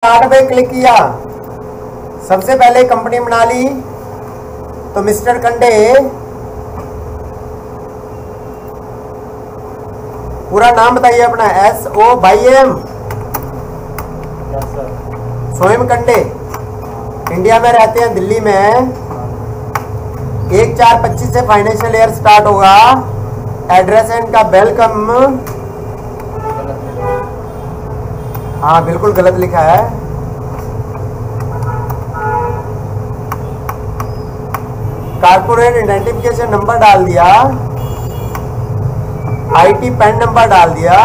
Start पे click किया, सबसे पहले कंपनी बना ली। तो मिस्टर कंडे पूरा नाम बताइए अपना। SOYM स्वयं कंडे, इंडिया में रहते हैं, दिल्ली में। 1/4/25 से फाइनेंशियल ईयर स्टार्ट होगा। एड्रेस है इनका वेलकम, हाँ बिल्कुल गलत लिखा है। कारपोरेट आइडेंटिफिकेशन नंबर डाल दिया, IT पैन नंबर डाल दिया।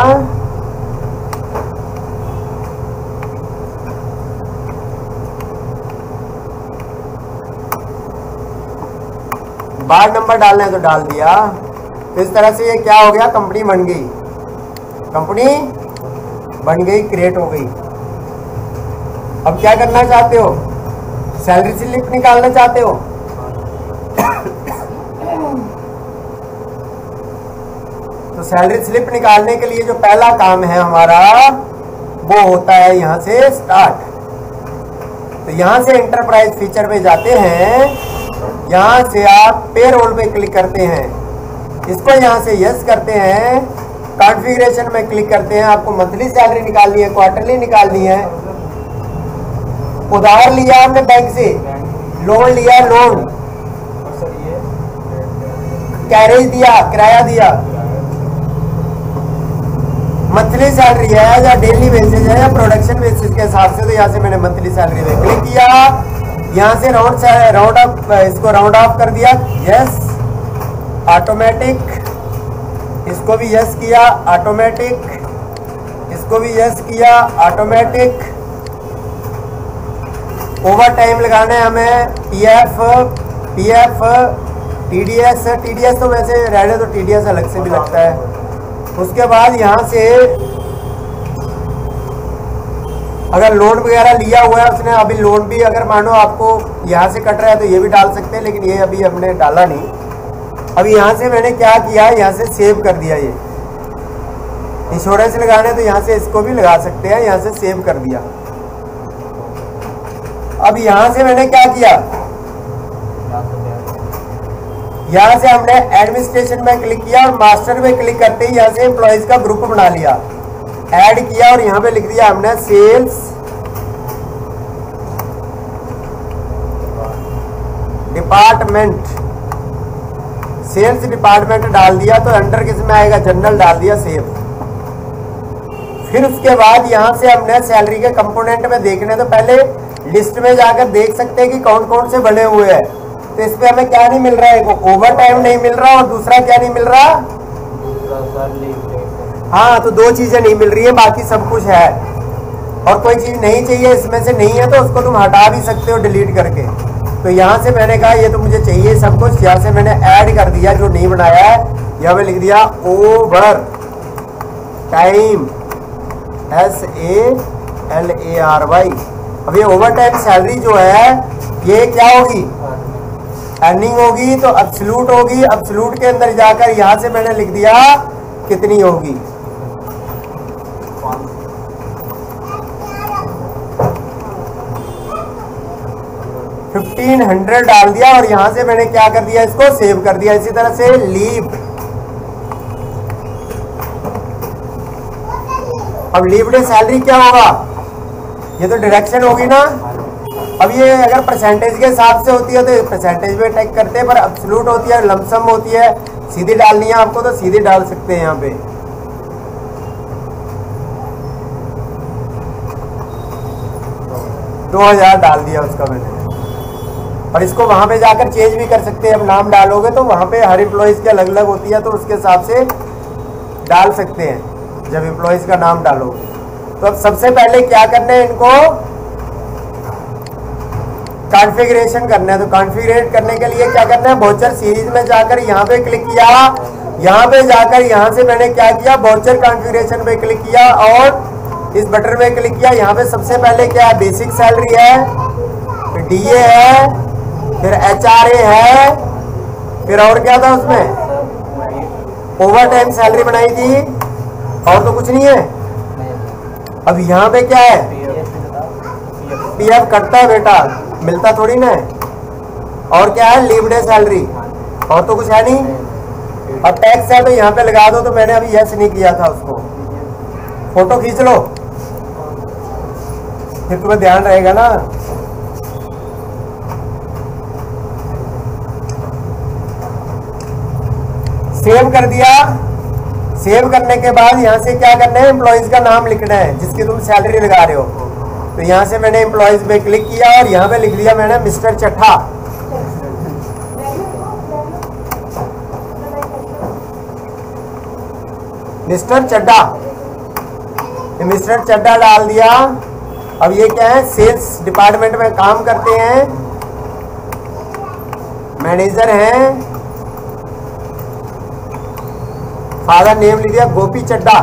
बार नंबर डालना है तो डाल दिया। इस तरह से ये क्या हो गया, कंपनी बन गई। कंपनी बन गई, क्रिएट हो गई। अब क्या करना चाहते हो, सैलरी स्लिप निकालना चाहते हो। तो सैलरी स्लिप निकालने के लिए जो पहला काम है हमारा वो होता है यहां से स्टार्ट। तो यहां से एंटरप्राइज फीचर में जाते हैं, यहां से आप पेरोल पे क्लिक करते हैं, इसको यहां से यस करते हैं, कॉन्फ़िगरेशन में क्लिक करते हैं। आपको मंथली सैलरी निकालनी है, क्वार्टरली निकालनी है। उधार लिया हमने बैंक से, लोन लिया, लोन कैरेज दिया, किराया दिया। मंथली सैलरी है या डेली बेसिस है या प्रोडक्शन बेसिस के हिसाब से, तो यहाँ से मैंने मंथली सैलरी में क्लिक किया। यहाँ से राउंड अप, इसको राउंड ऑफ कर दिया, यस ऑटोमेटिक। इसको भी यस किया, ऑटोमेटिक। इसको भी यस किया, ऑटोमेटिक। ओवर टाइम लगाना है हमें, पीएफ टीडीएस तो वैसे रहने तो टीडीएस अलग से भी लगता है। उसके बाद यहाँ से अगर लोन वगैरह लिया हुआ है उसने, अभी लोन भी अगर मानो आपको यहाँ से कट रहा है तो ये भी डाल सकते हैं, लेकिन ये अभी हमने डाला नहीं। अभी यहाँ से मैंने क्या किया, यहाँ से सेव कर दिया। ये इंश्योरेंस लगाना है तो यहाँ से इसको भी लगा सकते हैं, यहाँ से सेव कर दिया। अब यहाँ से मैंने क्या किया, यहाँ से हमने एडमिनिस्ट्रेशन में क्लिक किया और मास्टर में क्लिक करते ही यहाँ से एम्प्लॉइज का ग्रुप बना लिया, ऐड किया और यहाँ पे लिख दिया हमने सेल्स डिपार्टमेंट। सेल्स डिपार्टमेंट डाल दिया तो अंडर किस में आएगा, जनरल डाल दिया, सेव। फिर उसके बाद यहाँ से हमने सैलरी के कंपोनेंट में देखने, तो पहले लिस्ट में जाकर देख सकते हैं कि कौन कौन से बने हुए हैं। तो इस पे हमें क्या नहीं मिल रहा है, ओवर टाइम नहीं मिल रहा और दूसरा क्या नहीं मिल रहा, हाँ तो दो चीजें नहीं मिल रही है, बाकी सब कुछ है। और कोई चीज नहीं चाहिए इसमें से नहीं है तो उसको तुम हटा भी सकते हो डिलीट करके। तो यहाँ से मैंने कहा ये तो मुझे चाहिए सब कुछ, यहाँ से मैंने ऐड कर दिया जो नहीं बनाया है, यहाँ पे लिख दिया ओवर टाइम, SALARY। अब ये ओवर टाइम सैलरी जो है ये क्या होगी, अर्निंग होगी, तो एब्सोल्यूट होगी। एब्सोल्यूट के अंदर जाकर यहाँ से मैंने लिख दिया कितनी होगी, 1500 डाल दिया और यहाँ से मैंने क्या कर दिया, इसको सेव कर दिया। इसी तरह से लीव, अब लीव डे सैलरी क्या होगा, ये तो डायरेक्शन होगी ना। अब ये अगर परसेंटेज के हिसाब से होती है तो परसेंटेज में टैग करते हैं, पर एब्सोल्यूट होती है, लमसम होती है, सीधी डालनी है आपको तो सीधी डाल सकते हैं। यहाँ पे 2000 डाल दिया उसका मैंने, और इसको वहां पे जाकर चेंज भी कर सकते हैं। अब नाम डालोगे तो वहां पे हर एम्प्लॉइज की अलग अलग होती है, तो उसके हिसाब से डाल सकते हैं जब एम्प्लॉइज का नाम डालोगे। तो अब सबसे पहले क्या करना है, इनको कॉन्फ़िगरेशन करना है। तो कॉन्फ़िगरेट करने के लिए क्या करना है, वाउचर सीरीज में जाकर यहाँ पे क्लिक किया, यहाँ पे जाकर यहाँ से मैंने क्या किया, वाउचर कॉन्फ़िगरेशन पे क्लिक किया और इस बटन में क्लिक किया। यहाँ पे सबसे पहले क्या है, बेसिक सैलरी है, फिर DA है, फिर HRA है, फिर और क्या था उसमें, ओवर टाइम सैलरी बनाई थी, और तो कुछ नहीं है। अब यहाँ पे क्या है, पीएफ कटता है बेटा, मिलता थोड़ी ना है। और क्या है, लीव डे सैलरी, और तो कुछ है नहीं। और टैक्स है तो यहाँ पे लगा दो, तो मैंने अभी यस नहीं किया था उसको। फोटो खींच लो, फिर तुम्हें ध्यान रहेगा ना। सेव कर दिया। सेव करने के बाद यहाँ से क्या करना है, एम्प्लॉइज का नाम लिखना है जिसकी तुम सैलरी लगा रहे हो। तो यहाँ से मैंने एम्प्लॉइज पे क्लिक किया और यहाँ पे लिख दिया मैंने मिस्टर चट्ठा। मिस्टर चड्डा, मिस्टर चड्डा डाल दिया। अब ये क्या है, सेल्स डिपार्टमेंट में काम करते हैं, मैनेजर हैं। फादर नेम लिख दिया गोपी चड्डा।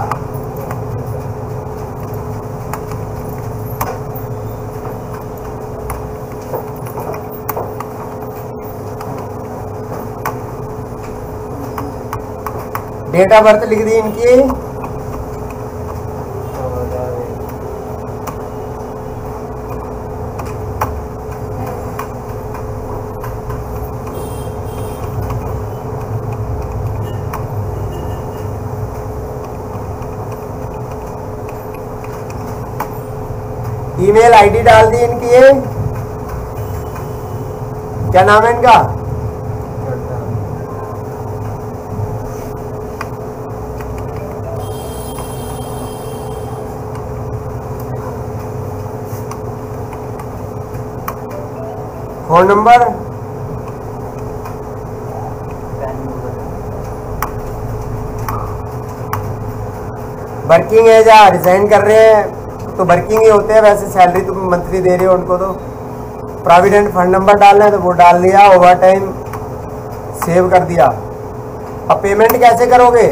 डेट ऑफ बर्थ लिख दी इनकी, ईमेल आईडी डाल दी इनकी। ये क्या नाम है इनका, phone number, working age, resign कर रहे हैं तो वर्किंग ही होते हैं, वैसे सैलरी तुम मंथली दे रहे हो उनको। तो प्रोविडेंट फंड नंबर डालना है तो वो डाल दिया, ओवर टाइम सेव कर दिया। अब पेमेंट कैसे करोगे,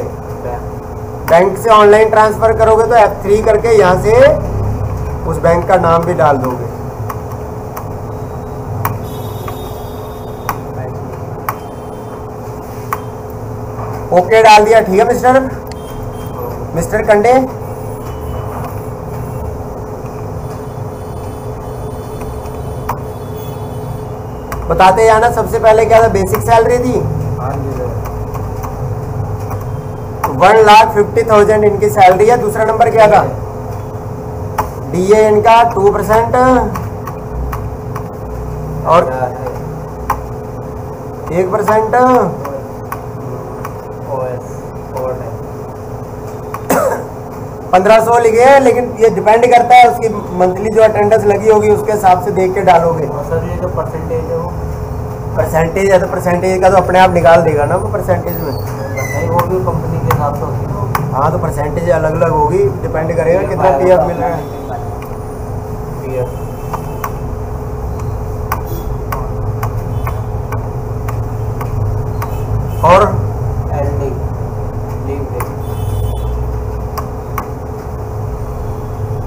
बैंक से ऑनलाइन ट्रांसफर करोगे तो F3 करके यहाँ से उस बैंक का नाम भी डाल दोगे। ओके डाल दिया, ठीक है मिस्टर कंडे। बताते जाना, सबसे पहले क्या था, बेसिक सैलरी थी 1,50,000 इनकी सैलरी है। दूसरा नंबर क्या था, डीए इनका 2% और 1% 1500 लिखे हैं, लेकिन ये डिपेंड करता है उसकी मंथली जो अटेंडेंस लगी होगी उसके हिसाब से देख के डालोगे। सर ये जो परसेंटेज है वो परसेंटेज है तो परसेंटेज का तो अपने आप निकाल देगा ना वो परसेंटेज में। नहीं, वो भी कंपनी के हिसाब से होती है। हाँ तो परसेंटेज अलग अलग होगी, डिपेंड करेगा कितना पीएफ मिल रहा है। और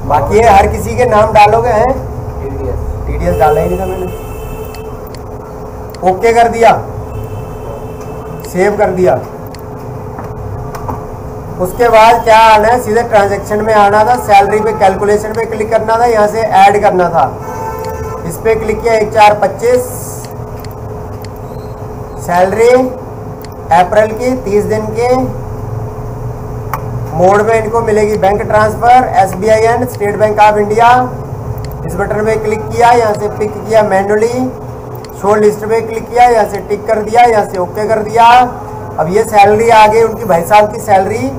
बाकी है हर किसी के नाम डालोगे हैं। टीडीएस डाला ही नहीं था मैंने। ओके कर दिया, सेव कर दिया। उसके बाद क्या आना है, सीधे ट्रांजैक्शन में आना था, सैलरी पे कैलकुलेशन पे क्लिक करना था, यहाँ से ऐड करना था। इस पे क्लिक किया 1/4/25 सैलरी अप्रैल की 30 दिन के मोड में इनको मिलेगी bank transfer SBIN state bank of India. इस बटन पे क्लिक किया, यहाँ से पिक किया मैनुअली, शो लिस्ट पे क्लिक किया, यहाँ से टिक कर दिया, यहाँ से ओके कर दिया। अब ये सैलरी आ गई उनकी भाई साहब की सैलरी।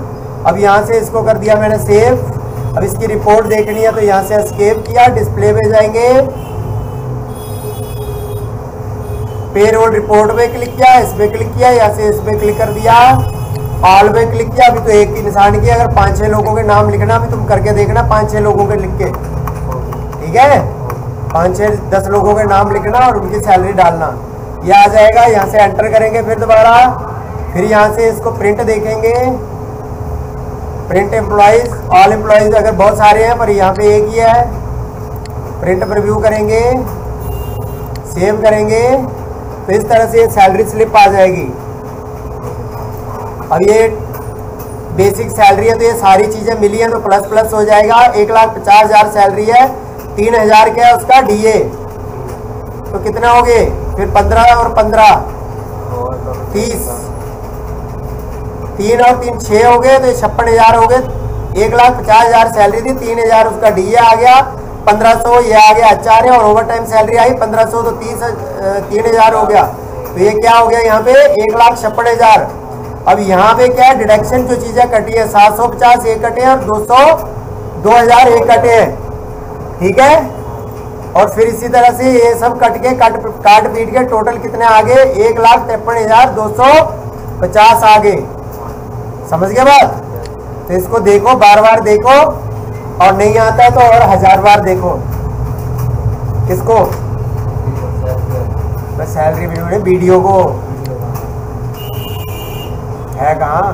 अब यहाँ से इसको कर दिया मैंने सेव। अब इसकी रिपोर्ट देखनी है तो यहाँ से एस्केप किया, डिस्प्ले में जाएंगे, पेरोल रिपोर्ट पे क्लिक किया, इस पे क्लिक किया, यहाँ से इस पे क्लिक कर दिया, ऑल पे क्लिक किया। अभी तो एक ही निशान किया, अगर 5-6 लोगों के नाम लिखना भी तुम करके देखना, 5-6 लोगों के लिख के, ठीक है, 5-6-10 लोगों के नाम लिखना और उनकी सैलरी डालना। ये आ जाएगा, यहाँ से एंटर करेंगे फिर दोबारा, फिर यहाँ से इसको प्रिंट देखेंगे, प्रिंट एम्प्लॉइज, ऑल एम्प्लॉइज अगर बहुत सारे हैं पर यहाँ पे एक ही है, प्रिंट प्रीव्यू करेंगे, सेव करेंगे, तो इस तरह से सैलरी स्लिप आ जाएगी। अब ये बेसिक सैलरी है तो ये सारी चीज़ें मिली हैं तो प्लस प्लस हो जाएगा। 1,50,000 सैलरी है 3000 क्या है उसका डीए, तो कितना हो गए फिर 15 और 15 30, 3 और 3 6 हो गए, तो 56,000 हो गए। 1,50,000 सैलरी थी, 3,000 उसका डीए आ गया, 1500 ये आ गया एचआर है, और ओवर टाइम सैलरी आई 1500, तो 3,000 हो गया। तो ये क्या हो गया यहाँ पे 1,56,000। अब यहाँ पे क्या है डिडक्शन जो चीजें कटी है 750 एक कटे हैं और 2,000 एक कटे हैं, ठीक है। और फिर इसी तरह से ये सब कट के काट पीट के टोटल कितने आ गए 1,53,250 आ गए। समझ गए बात? तो इसको देखो, बार बार देखो, और नहीं आता है तो और 1000 बार देखो। किसको? सैलरी वीडियो को है कहाँ?